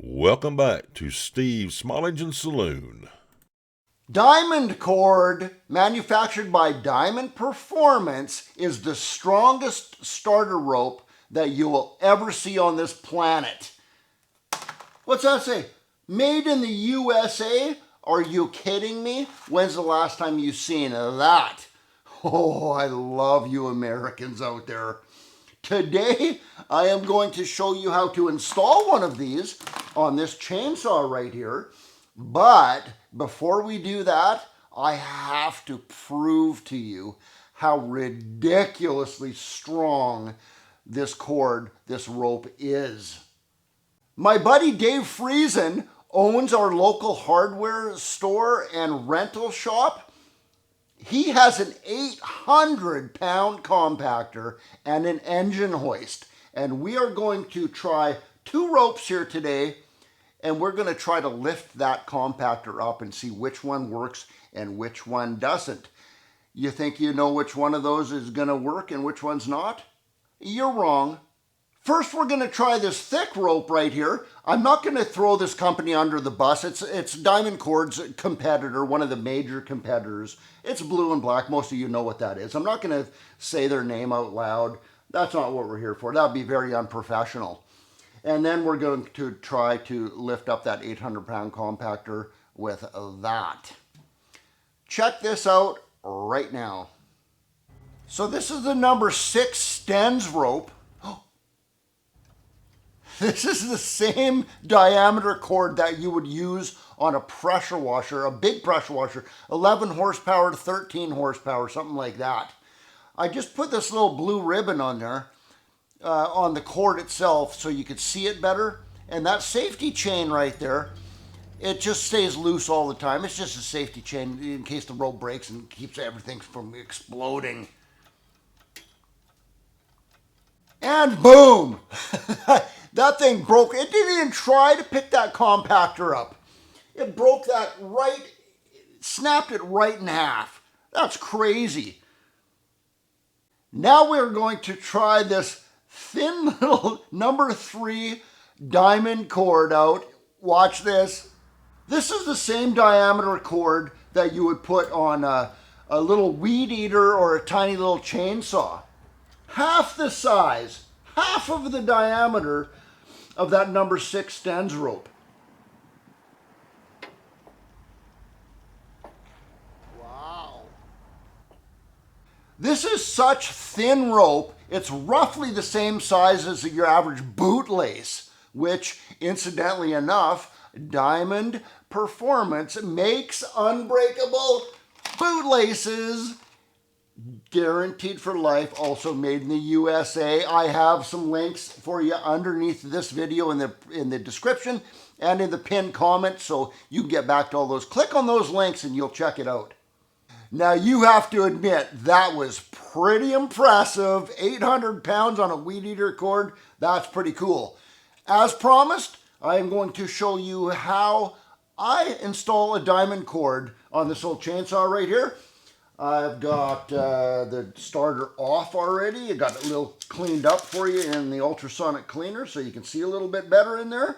Welcome back to Steve's Small Engine Saloon. Diamondcord, manufactured by Diamond Performance, is the strongest starter rope that you will ever see on this planet. What's that say? Made in the USA? Are you kidding me? When's the last time you've seen that? Oh, I love you Americans out there. Today, I am going to show you how to install one of these on this chainsaw right here. But before we do that, I have to prove to you how ridiculously strong this cord, this rope is. My buddy Dave Friesen owns our local hardware store and rental shop. He has an 800-pound compactor and an engine hoist. And we are going to try two ropes here today, and we're going to try to lift that compactor up and see which one works and which one doesn't. You think you know which one of those is going to work and which one's not? You're wrong. First, we're going to try this thick rope right here. I'm not going to throw this company under the bus. It's Diamondcord's competitor, one of the major competitors. It's blue and black. Most of you know what that is. I'm not going to say their name out loud. That's not what we're here for. That would be very unprofessional. And then we're going to try to lift up that 800-pound compactor with that. Check this out right now. So this is the number 6 Stens rope. This is the same diameter cord that you would use on a pressure washer, a big pressure washer, 11 horsepower to 13 horsepower, something like that. I just put this little blue ribbon on there, on the cord itself, so you could see it better. And that safety chain right there, it just stays loose all the time. It's just a safety chain in case the rope breaks and keeps everything from exploding. And boom! That thing broke. It didn't even try to pick that compactor up. It broke that right, snapped it right in half. That's crazy. Now we're going to try this thin little number 3 diamond cord out. Watch this. This is the same diameter cord that you would put on a little weed eater or a tiny little chainsaw. Half the size, half of the diameter of that number 6 Stens rope. Wow. This is such thin rope, it's roughly the same size as your average bootlace, which, incidentally enough, Diamond Performance makes unbreakable bootlaces. Guaranteed for life, also made in the USA. I have some links for you underneath this video in the description and in the pinned comment, so you can get back to all those. Click on those links and you'll check it out. Now you have to admit that was pretty impressive. 800 pounds on a weed eater cord. That's pretty cool. As promised, I am going to show you how I install a diamond cord on this old chainsaw right here. I've got the starter off already. I got it a little cleaned up for you in the ultrasonic cleaner so you can see a little bit better in there.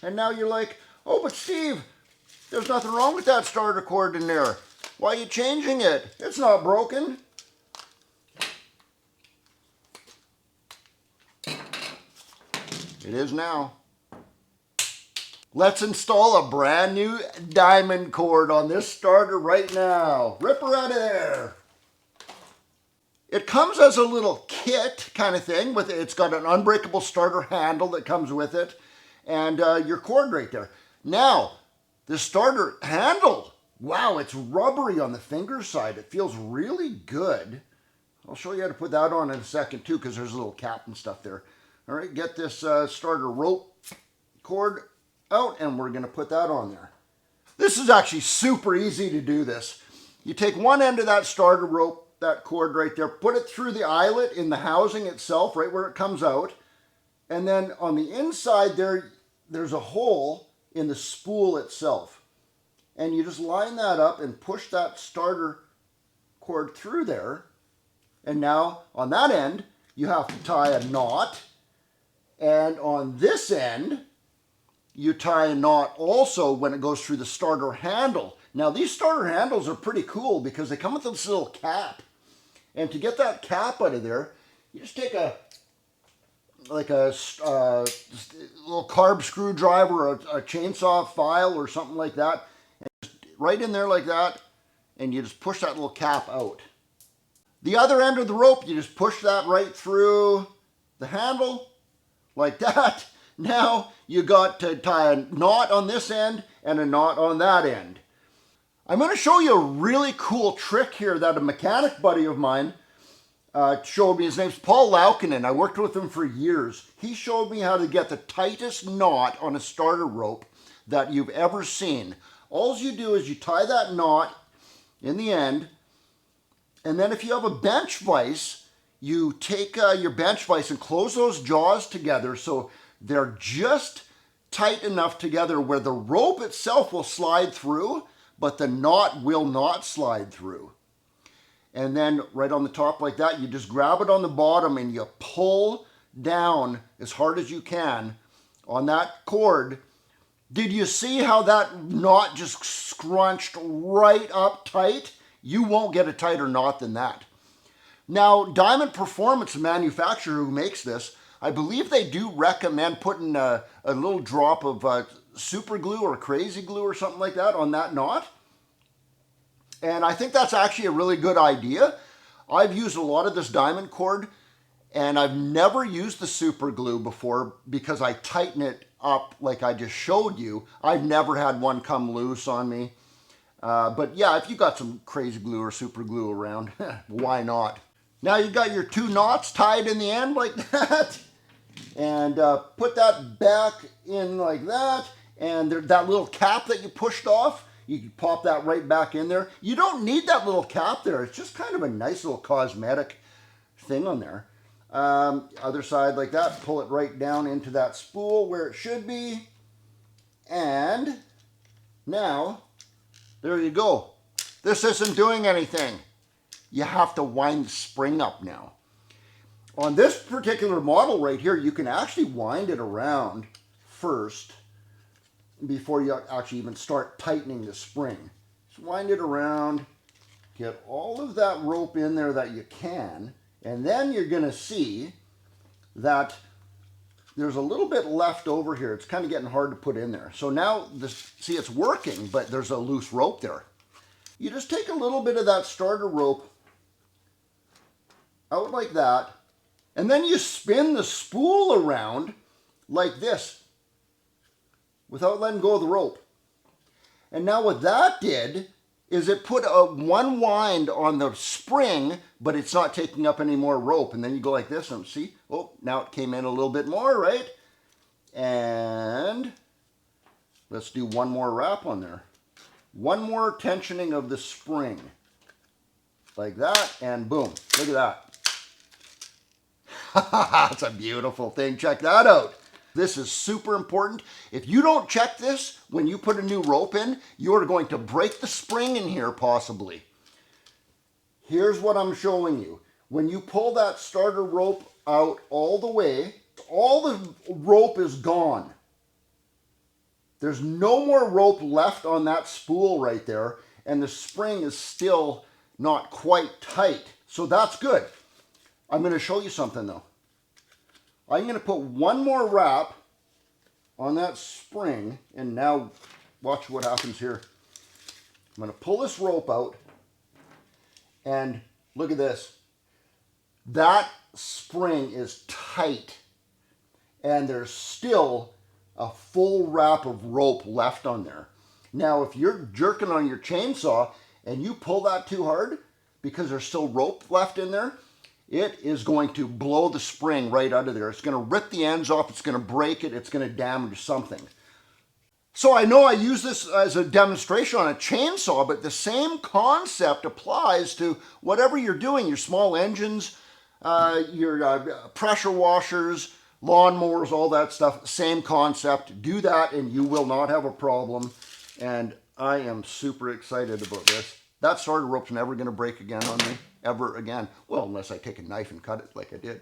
And now you're like, oh, but Steve, there's nothing wrong with that starter cord in there. Why are you changing it? It's not broken. It is now. Let's install a brand new diamond cord on this starter right now. Rip her out of there. It comes as a little kit kind of thing. It's got an unbreakable starter handle that comes with it and your cord right there. Now, the starter handle, wow, it's rubbery on the finger side. It feels really good. I'll show you how to put that on in a second too, because there's a little cap and stuff there. All right, get this starter rope cord out and we're going to put that on there. This is actually super easy to do this. You take one end of that starter rope, that cord right there, put it through the eyelet in the housing itself, right where it comes out. And then on the inside there's a hole in the spool itself. And you just line that up and push that starter cord through there. And now on that end, you have to tie a knot. And on this end, you tie a knot also when it goes through the starter handle. Now these starter handles are pretty cool because they come with this little cap. And to get that cap out of there, you just take a little carb screwdriver or a chainsaw file or something like that, and just right in there like that, and you just push that little cap out. The other end of the rope, you just push that right through the handle like that. Now you got to tie a knot on this end and a knot on that end. I'm going to show you a really cool trick here that a mechanic buddy of mine showed me. His name's Paul Laukinen. I worked with him for years. He showed me how to get the tightest knot on a starter rope that you've ever seen. All you do is you tie that knot in the end, and then if you have a bench vise, you take your bench vise and close those jaws together so they're just tight enough together where the rope itself will slide through, but the knot will not slide through. And then right on the top like that, you just grab it on the bottom and you pull down as hard as you can on that cord. Did you see how that knot just scrunched right up tight? You won't get a tighter knot than that. Now, Diamond Performance, the manufacturer who makes this, I believe they do recommend putting a little drop of super glue or crazy glue or something like that on that knot. And I think that's actually a really good idea. I've used a lot of this Diamondcord, and I've never used the super glue before because I tighten it up like I just showed you. I've never had one come loose on me. But yeah, if you got some crazy glue or super glue around, why not? Now you got your two knots tied in the end like that. And put that back in like that. And that little cap that you pushed off, you can pop that right back in there. You don't need that little cap there. It's just kind of a nice little cosmetic thing on there. Other side like that, pull it right down into that spool where it should be. And now, there you go. This isn't doing anything. You have to wind the spring up now. On this particular model right here, you can actually wind it around first before you actually even start tightening the spring. Just wind it around, get all of that rope in there that you can, and then you're going to see that there's a little bit left over here. It's kind of getting hard to put in there. So now, see, it's working, but there's a loose rope there. You just take a little bit of that starter rope out like that, and then you spin the spool around like this without letting go of the rope. And now what that did is it put one wind on the spring, but it's not taking up any more rope. And then you go like this and see, oh, now it came in a little bit more, right? And let's do one more wrap on there. One more tensioning of the spring. Like that, and boom, look at that. That's a beautiful thing. Check that out. This is super important. If you don't check this when you put a new rope in, you're going to break the spring in here possibly. Here's what I'm showing you. When you pull that starter rope out all the way, all the rope is gone. There's no more rope left on that spool right there, and the spring is still not quite tight. So that's good. I'm going to show you something though. I'm going to put one more wrap on that spring, and now watch what happens here. I'm going to pull this rope out, and look at this. That spring is tight, and there's still a full wrap of rope left on there. Now, if you're jerking on your chainsaw and you pull that too hard because there's still rope left in there, it is going to blow the spring right out of there. It's going to rip the ends off. It's going to break it. It's going to damage something. So I know I use this as a demonstration on a chainsaw, but the same concept applies to whatever you're doing, your small engines, your pressure washers, lawnmowers, all that stuff. Same concept. Do that and you will not have a problem. And I am super excited about this. That starter rope's never going to break again on me. Ever again. Well, unless I take a knife and cut it like I did.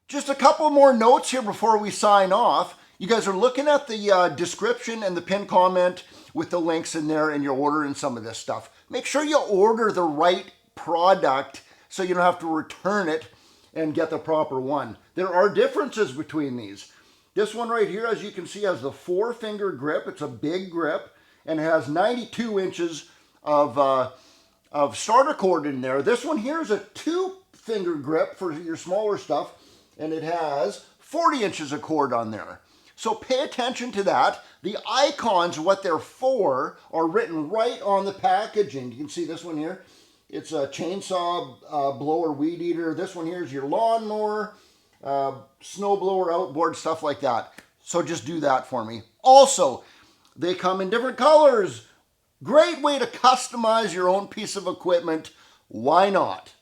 Just a couple more notes here before we sign off. You guys are looking at the description and the pinned comment with the links in there, and you're ordering some of this stuff. Make sure you order the right product so you don't have to return it and get the proper one. There are differences between these. This one right here, as you can see, has the 4-finger grip. It's a big grip and it has 92 inches of starter cord in there. This one here is a 2-finger grip for your smaller stuff, and it has 40 inches of cord on there. So pay attention to that. The icons, what they're for, are written right on the packaging. You can see this one here. It's a chainsaw, blower, weed eater. This one here is your lawnmower, snow blower, outboard, stuff like that. So just do that for me. Also, they come in different colors. Great way to customize your own piece of equipment. Why not?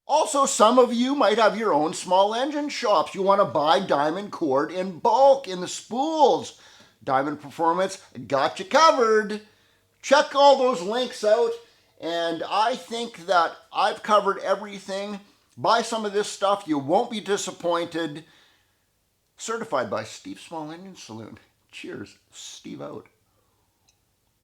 Also, some of you might have your own small engine shops. You want to buy Diamondcord in bulk in the spools. Diamond Performance got you covered. Check all those links out. And I think that I've covered everything. Buy some of this stuff. You won't be disappointed. Certified by Steve Small Engine Saloon. Cheers. Steve out.